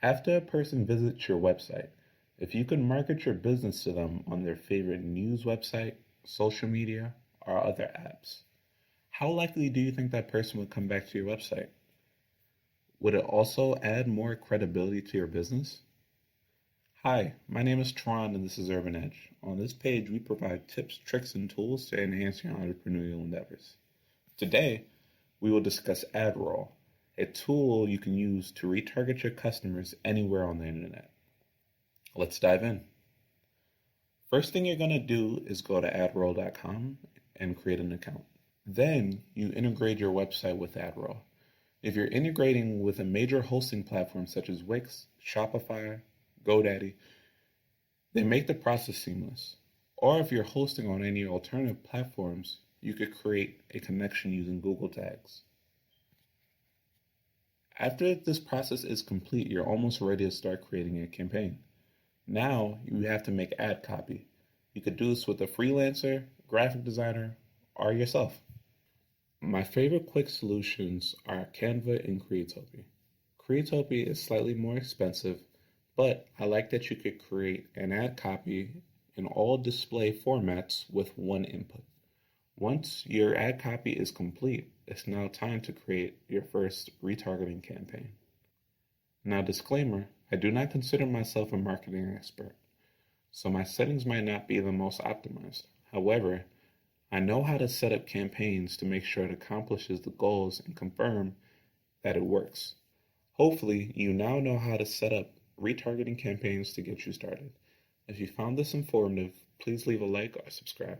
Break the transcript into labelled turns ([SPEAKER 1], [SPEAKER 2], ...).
[SPEAKER 1] After a person visits your website, if you can market your business to them on their favorite news website, social media, or other apps, how likely do you think that person would come back to your website? Would it also add more credibility to your business? Hi, my name is Tron and this is Urban Edge. On this page, we provide tips, tricks, and tools to enhance your entrepreneurial endeavors. Today, we will discuss AdRoll, a tool you can use to retarget your customers anywhere on the internet. Let's dive in. First thing you're going to do is go to AdRoll.com and create an account. Then you integrate your website with AdRoll. If you're integrating with a major hosting platform such as Wix, Shopify, GoDaddy, they make the process seamless. Or if you're hosting on any alternative platforms, you could create a connection using Google Tags. After this process is complete, you're almost ready to start creating a campaign. Now you have to make ad copy. You could do this with a freelancer, graphic designer, or yourself. My favorite quick solutions are Canva and Creatopia. Creatopia is slightly more expensive, but I like that you could create an ad copy in all display formats with one input. Once your ad copy is complete, it's now time to create your first retargeting campaign. Now, disclaimer, I do not consider myself a marketing expert, so my settings might not be the most optimized. However, I know how to set up campaigns to make sure it accomplishes the goals and confirm that it works. Hopefully, you now know how to set up retargeting campaigns to get you started. If you found this informative, please leave a like or subscribe.